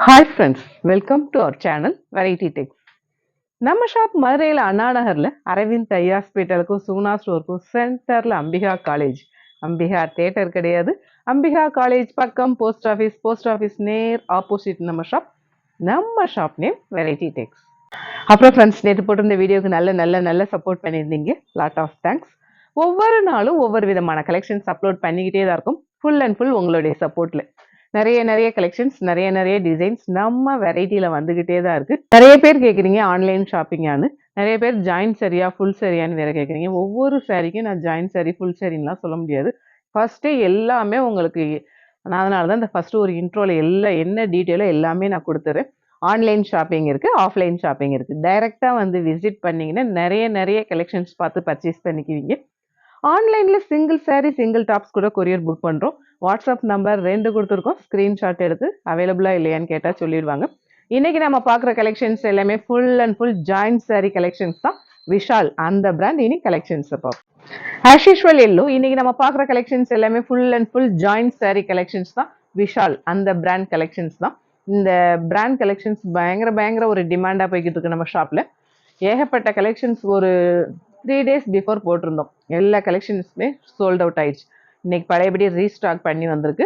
Hi friends, welcome to our channel variety tex. நம்ம shop மதுரையில் அண்ணா நகரில் அரவிந்த் ஐ ஹாஸ்பிட்டலுக்கும் சுகுணா ஸ்டோருக்கும் சென்டரில் அம்பிகா காலேஜ். அம்பிகா தேட்டர் கிடையாது, அம்பிகா காலேஜ் பக்கம் போஸ்ட் ஆஃபீஸ் நேர் ஆப்போசிட் நம்ம ஷாப் நேம் வெரைட்டி டெக்ஸ். அப்புறம் ஃப்ரெண்ட்ஸ், நேற்று போட்டிருந்த வீடியோக்கு நல்ல சப்போர்ட் பண்ணியிருந்தீங்க. Lot of thanks. ஒவ்வொரு நாளும் ஒவ்வொரு விதமான கலெக்ஷன்ஸ் அப்லோட் பண்ணிக்கிட்டே தான் இருக்கும். ஃபுல் அண்ட் ஃபுல் உங்களுடைய சப்போர்ட்டில் நிறைய கலெக்ஷன்ஸ், நிறைய டிசைன்ஸ் நம்ம வெரைட்டியில் வந்துக்கிட்டே தான் இருக்குது. நிறைய பேர் கேட்குறீங்க ஆன்லைன் ஷாப்பிங்கானு, நிறைய பேர் ஜாயின் சரியா ஃபுல் சரியான்னு வேறு கேட்குறீங்க. ஒவ்வொரு சாரிக்கும் நான் ஜாயின் சாரி ஃபுல் சாரின்லாம் சொல்ல முடியாது. ஃபஸ்ட்டு எல்லாமே உங்களுக்கு நான் அதனால தான் இந்த ஃபஸ்ட்டு ஒரு இன்ட்ரோவில் என்ன டீட்டெயிலோ எல்லாமே நான் கொடுத்துறேன். ஆன்லைன் ஷாப்பிங் இருக்குது, ஆஃப்லைன் ஷாப்பிங் இருக்குது. டைரெக்டாக வந்து விசிட் பண்ணிங்கன்னா நிறைய கலெக்ஷன்ஸ் பார்த்து பர்ச்சேஸ் பண்ணிக்குவீங்க. ஆன்லைனில் சிங்கிள் சாரீ சிங்கிள் டாப்ஸ் கூட கொரியர் புக் பண்ணுறோம். வாட்ஸ்அப் நம்பர் 2 கொடுத்துருக்கோம். ஸ்க்ரீன்ஷாட் எடுத்து அவைலபிளாக இல்லையான்னு கேட்டால் சொல்லிடுவாங்க. இன்றைக்கி நம்ம பார்க்குற கலெக்ஷன்ஸ் எல்லாமே full and full joint sari collections தான். விஷால் அந்த பிராண்ட் இனி கலெக்ஷன்ஸை பார்ப்போம். ஆஸ் யூஷுவல் எல்லோ இன்னைக்கு நம்ம பார்க்குற கலெக்ஷன்ஸ் எல்லாமே full and full joint sari collections தான். விஷால் அந்த பிராண்ட் கலெக்ஷன்ஸ் தான். இந்த பிராண்ட் கலெக்ஷன்ஸ் பயங்கர ஒரு டிமாண்டாக போய்கிட்டு இருக்கு நம்ம ஷாப்பில். ஏகப்பட்ட கலெக்ஷன்ஸ் ஒரு 3 days பிஃபோர் போட்டிருந்தோம். எல்லா கலெக்ஷன்ஸுமே சோல்ட் அவுட் ஆயிடுச்சு. இன்னைக்கு பழையபடி ரீஸ்டாக் பண்ணி வந்திருக்கு.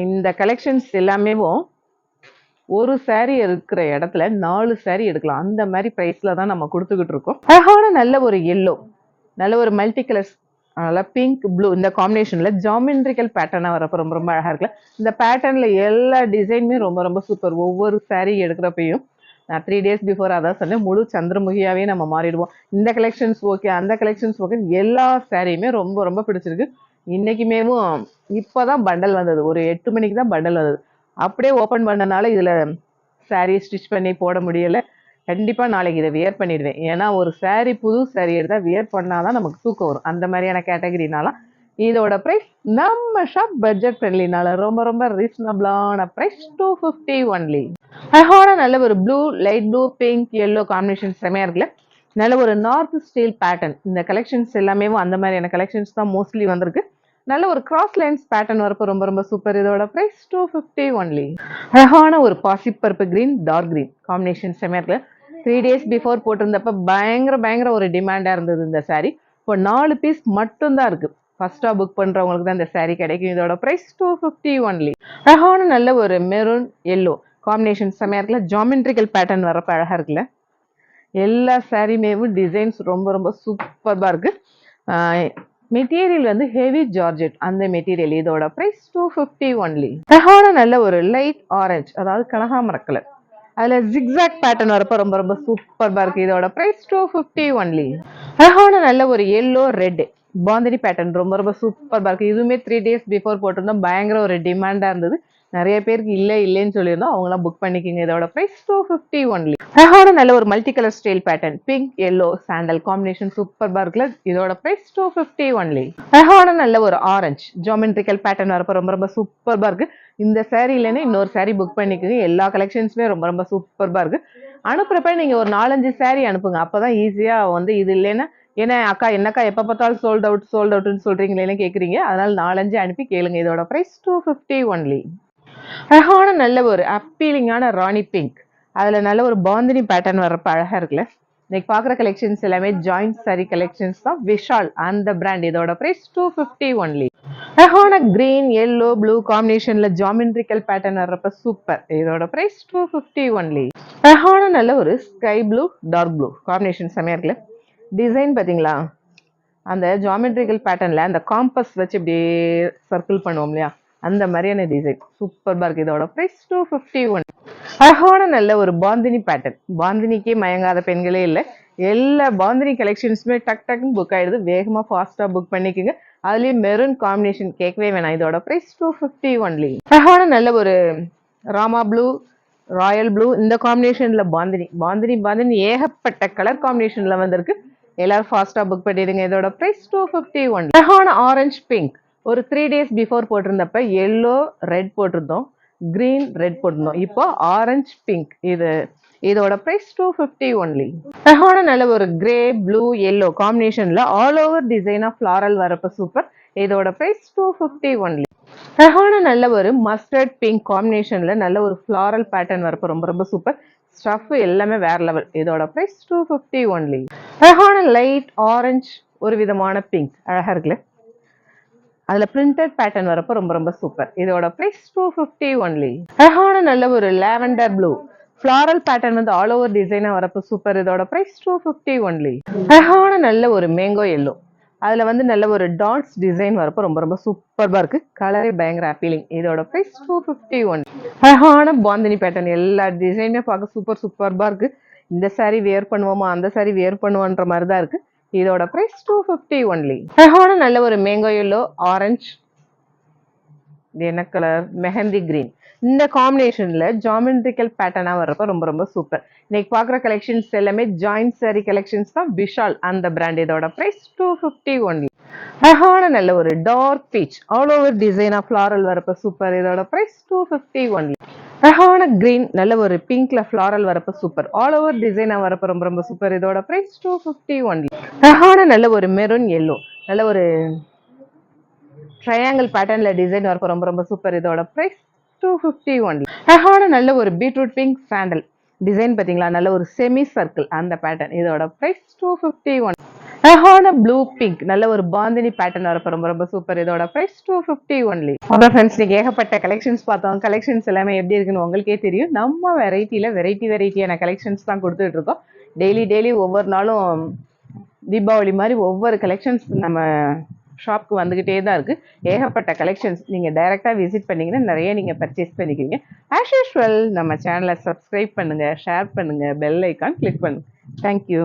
இந்த கலெக்ஷன்ஸ் எல்லாமே ஒரு சாரீ இருக்கிற இடத்துல 4 சாரீ எடுக்கலாம். அந்த மாதிரி ப்ரைஸில் தான் நம்ம கொடுத்துக்கிட்டு இருக்கோம். அழகான நல்ல ஒரு எல்லோ, நல்ல ஒரு மல்டி கலர்ஸ், நல்லா பிங்க் ப்ளூ இந்த காம்பினேஷனில் ஜாமெண்ட்ரிக்கல் பேட்டர்னாக வரப்போ ரொம்ப அழகாக இருக்குல்ல. இந்த பேட்டர்னில் எல்லா டிசைனுமே ரொம்ப சூப்பர். ஒவ்வொரு சாரீ எடுக்கிறப்பையும் நான் 3 days பிஃபோர் அதான் சொன்னேன், முழு சந்திரமுகியாவே நம்ம மாறிடுவோம். இந்த கலெக்ஷன்ஸ் ஓகே, அந்த கலெக்ஷன்ஸ் ஓகே, எல்லா சாரியுமே ரொம்ப பிடிச்சிருக்கு. இன்னைக்குமேவும் இப்போதான் பண்டல் வந்தது, ஒரு 8 மணிக்கு தான் பண்டல் வந்தது. அப்படியே ஓப்பன் பண்ணனால இதில் சாரீ ஸ்டிச் பண்ணி போட முடியலை. கண்டிப்பாக நாளைக்கு இதை வியர் பண்ணிடுவேன். ஏன்னா ஒரு சாரீ புது சாரீ எடுத்தால் வியர் பண்ணாதான் நமக்கு தூக்கம் வரும். அந்த மாதிரியான கேட்டகரினால இதோட ப்ரைஸ் நம்ம ஷாப் பட்ஜெட் ஃப்ரெண்ட்லினால ரொம்ப ரீசனபிளான ப்ரைஸ் 250 ஒன்லி. அழகான நல்ல ஒரு blue, light blue, pink, yellow combination செமையா இருக்குல்ல. நல்ல ஒரு நார்த் ஸ்டைல் பேட்டர்ன். இந்த கலெக்ஷன்ஸ் எல்லாமே அந்த மாதிரியான கலெக்ஷன்ஸ் தான் மோஸ்ட்லி வந்திருக்கு. நல்ல ஒரு கிராஸ் லைன்ஸ் பேட்டர்ன் வரப்போ ரொம்ப சூப்பர். இதோட ப்ரைஸ் 250 ஒன்லி. அழகான ஒரு பாசிப்பருப்பு கிரீன், டார்க் கிரீன் காம்பினேஷன் செமையா இருக்குல்ல. 3 days பிஃபோர் போட்டிருந்தப்ப பயங்கர ஒரு டிமாண்டா இருந்தது இந்த சாரீ. இப்போ 4 பீஸ் மட்டும்தான் இருக்கு. ஃபர்ஸ்டா புக் பண்றவங்களுக்கு தான் இந்த சாரீ கிடைக்கும். இதோட ப்ரைஸ் 250 ஒன்லி. அழகான நல்ல ஒரு மெரூன் எல்லோ காம்பினேஷன் செமையா இருக்குல்ல. ஜாமெண்ட்ரிக்கல் பேட்டர்ன் வரப்ப அழகா இருக்குல்ல. எல்லா சாரீமேவும் டிசைன்ஸ் ரொம்ப சூப்பர்பா இருக்கு. மெட்டீரியல் வந்து ஹெவி ஜார்ஜெட் அந்த மெட்டீரியல். இதோட ப்ரைஸ் 250 ஒன்லி. அழகான நல்ல ஒரு லைட் ஆரஞ்சு, அதாவது கனகாமர கலர், அதுல ஜிக்ஸாக் பேட்டர்ன் வரப்ப ரொம்ப சூப்பர்பா இருக்கு. இதோட ப்ரைஸ் 250 ஒன்லி. அழகான நல்ல ஒரு எல்லோ ரெட் பாந்தினி பேட்டர்ன் ரொம்ப சூப்பர்பா இருக்கு. இதுவுமே 3 days பிஃபோர் போட்டிருந்தோம். பயங்கர ஒரு டிமாண்டா இருந்தது. நிறைய பேருக்கு இல்லைன்னு சொல்லியிருந்தோம். அவங்களாம் புக் பண்ணிக்கிங்க. இதோட ப்ரைஸ் 250 ஒன்லி. அழகான நல்ல ஒரு multi colour style pattern, pink yellow sandal combination சூப்பர்பா இருக்குல்ல. இதோட ப்ரைஸ் 250 ஒன்லி. அழகான நல்ல ஒரு ஆரஞ்சு ஜாமெண்ட்ரிக்கல் பேட்டர்ன் வரப்ப ரொம்ப சூப்பர்பா இருக்கு. இந்த சாரீ இல்லைன்னா இன்னொரு சாரீ புக் பண்ணிக்கோங்க. எல்லா கலெக்ஷன்ஸுமே ரொம்ப சூப்பர்பா இருக்கு. அனுப்புறப்ப நீங்க ஒரு 4-5 சாரீ அனுப்புங்க. அப்பதான் ஈஸியா வந்து இது இல்லைன்னா, ஏன்னா அக்கா என்னக்கா எப்ப பார்த்தாலும் சோல்ட் அவுட்னு சொல்றீங்களேன்னு கேட்குறீங்க. அதனால 4-5 அனுப்பி கேளுங்க. இதோட ப்ரைஸ் 250 ஒன்லி. அழகான நல்ல ஒரு அப்பீலிங்கான ராணி பிங்க், அதுல நல்ல ஒரு பாந்தினி பேட்டர்ன் வரப்ப அழகா இருக்குல்ல. இன்னைக்கு பாக்குற கலெக்ஷன்ஸ் எல்லாமே ஜாயிண்ட் சாரி கலெக்ஷன்ஸ் தான். விஷால் அந்த பிராண்ட். இதோட ப்ரைஸ் 250 ஒன்லி. அழகான கிரீன் எல்லோ ப்ளூ காம்பினேஷன்ல ஜாமெண்ட்ரிக்கல் பேட்டர்ன் வர்றப்ப சூப்பர். இதோட ப்ரைஸ் 250 ஒன்லி. அழகான நல்ல ஒரு sky blue dark blue combination செமையா இருக்குல்ல. டிசைன் பாத்தீங்களா, அந்த ஜாமெட்ரிக்கல் பேட்டர்ன்ல அந்த காம்பஸ் வச்சு இப்படியே சர்க்கிள் பண்ணுவோம் இல்லையா, அந்த மாதிரியான டிசைன் சூப்பர்பா இருக்கு. இதோட ப்ரைஸ் 250 ஒன். அழகான நல்ல ஒரு பாந்தினி பேட்டர்ன். பாந்தினிக்கே மயங்காத பெண்களே இல்லை. எல்லா பாந்தினி கலெக்ஷன்ஸுமே டக்குன்னு புக் ஆயிடுது. வேகமா ஃபாஸ்டா புக் பண்ணிக்கோங்க. அதுலயும் மெரூன் காம்பினேஷன் கேட்கவே வேணாம். இதோட ப்ரைஸ் 250 ஒன்லி. அழகான நல்ல ஒரு ராமா ப்ளூ, ராயல் ப்ளூ இந்த காம்பினேஷன்ல பாந்தினி ஏகப்பட்ட கலர் காம்பினேஷன்ல வந்திருக்கு. எல்லாரும் ஃபாஸ்டா புக் பண்ணிடுங்க. இதோட ப்ரைஸ் 250 ஒன்லி. அழகான ஆரஞ்சு பிங்க், ஒரு 3 days பிஃபோர் போட்டிருந்தப்ப எல்லோ ரெட் போட்டிருந்தோம், கிரீன் ரெட் போட்டிருந்தோம். இப்போ ஆரஞ்சு பிங்க். இதோட ப்ரைஸ் 250 ஒன்லி. அழகான நல்ல ஒரு கிரே ப்ளூ எல்லோ காம்பினேஷன்ல ஆல் ஓவர் டிசைனா ஃபிளாரல் வரப்ப சூப்பர். இதோட ப்ரைஸ் 250 ஒன்லி. அழகான நல்ல ஒரு மஸ்டர்ட் பிங்க் காம்பினேஷன்ல நல்ல ஒரு ஃப்ளாரல் பேட்டர்ன் வரப்போ ரொம்ப ரொம்ப சூப்பர். ஸ்டஃப் எல்லாமே வேற லெவல். இதோட பிரைஸ் 250 ஒன்லி. அழகான லைட் ஆரஞ்சு ஒரு விதமான பிங்க் அழகா இருக்குல்ல. அதுல பிரிண்டட் பேட்டர்ன் வரப்போ ரொம்ப ரொம்ப சூப்பர். இதோட பிரைஸ் 250 ஒன்லி. அழகான நல்ல ஒரு லாவெண்டர் ப்ளூ ஃப்ளாரல் பேட்டர்ன் வந்து ஆல் ஓவர் டிசைனா வரப்போ சூப்பர். இதோட பிரைஸ் 250 ஒன்லி. அழகான நல்ல ஒரு மேங்கோ எல்லோ அதுல வந்து நல்ல ஒரு டாட்ஸ் டிசைன் வரப்போ ரொம்ப ரொம்ப சூப்பர்பா இருக்கு. கலரே பயங்கர அப்பீலிங். இதோட பிரைஸ் 250 ஒன்லி. அழகான பாந்தினி பேட்டர்ன் எல்லா டிசைனுமே பார்க்க சூப்பர் சூப்பர்பா இருக்கு. இந்த சாரி வியர் பண்ணுவோமா அந்த சாரி வியர் பண்ணுவோன்ற மாதிரி தான் இருக்கு. இதோட பிரைஸ் 250 ஒன்லி. அழகான நல்ல ஒரு மேங்கோ எல்லோ ஆரஞ்சு என்ன கலர் மெஹந்தி கிரீன் இந்த காம்பினேஷன்ல ஜாமெட்ரிக்கல் பேட்டர்னா வரப்ப ரொம்ப ரொம்ப சூப்பர். இன்னைக்கு பாக்குற கலெக்ஷன்ஸ் எல்லாமே ஜாயிண்ட் சாரி கலெக்ஷன்ஸ் தான். விஷால் அந்த பிராண்ட். இதோட பிரைஸ் 250 ஒன்லி. அழகான நல்ல ஒரு டார்க் பீச் ஆல் ஓவர் டிசைனா ஃபிளாரல் வரப்ப சூப்பர். இதோட பிரைஸ் 250 ஒன்லி. அழகான கிரீன் நல்ல ஒரு பிங்க்ல ஃபிளாரல் வரப்ப சூப்பர். ஆல் ஓவர் டிசைனா வரப்ப ரொம்ப ரொம்ப சூப்பர். இதோட பிரைஸ் 250 ஒன்லி. அழகான நல்ல ஒரு மெரூன் எல்லோ நல்ல ஒரு ட்ரையாங்கிள் பேட்டர்ன்ல டிசைன் வரப்போ ரொம்ப ரொம்ப சூப்பர். இதோட பிரைஸ் 250 ஒன்லி. அழகான நல்ல ஒரு பீட்ரூட் பிங்க் சாண்டல் டிசைன் பாத்தீங்களா நல்ல ஒரு செமி சர்க்கிள் அந்த பேட்டர்ன். இதோட பிரைஸ் 250 ஒன்லி. அழகான ப்ளூ பிங்க் நல்ல ஒரு பாந்தினி பேட்டர்ன் வரப்போ ரொம்ப ரொம்ப சூப்பர். இதோட பிரைஸ் 250 ஒன்லி. அப்புறம் ஃப்ரெண்ட்ஸ் நீங்க ஏகப்பட்ட கலெக்ஷன்ஸ் பார்த்தோம். கலெக்ஷன்ஸ் எல்லாமே எப்படி இருக்குன்னு உங்களுக்கே தெரியும். நம்ம வெரைட்டியான கலெக்ஷன்ஸ் தான் கொடுத்துட்டு இருக்கோம். டெய்லி ஒவ்வொரு நாளும் தீபாவளி மாதிரி ஒவ்வொரு கலெக்ஷன்ஸ் நம்ம ஷாப்க்கு வந்துகிட்டே தான் இருக்கு. ஏகப்பட்ட கலெக்ஷன்ஸ் நீங்க டைரக்டா விசிட் பண்ணீங்கன்னா நிறைய நீங்க பர்ச்சேஸ் பண்ணிக்கிறீங்க. ஆஸ் யூஷுவல் நம்ம சேனலை சப்ஸ்கிரைப் பண்ணுங்க, ஷேர் பண்ணுங்க, பெல் ஐக்கான் கிளிக் பண்ணுங்க. தேங்க்யூ.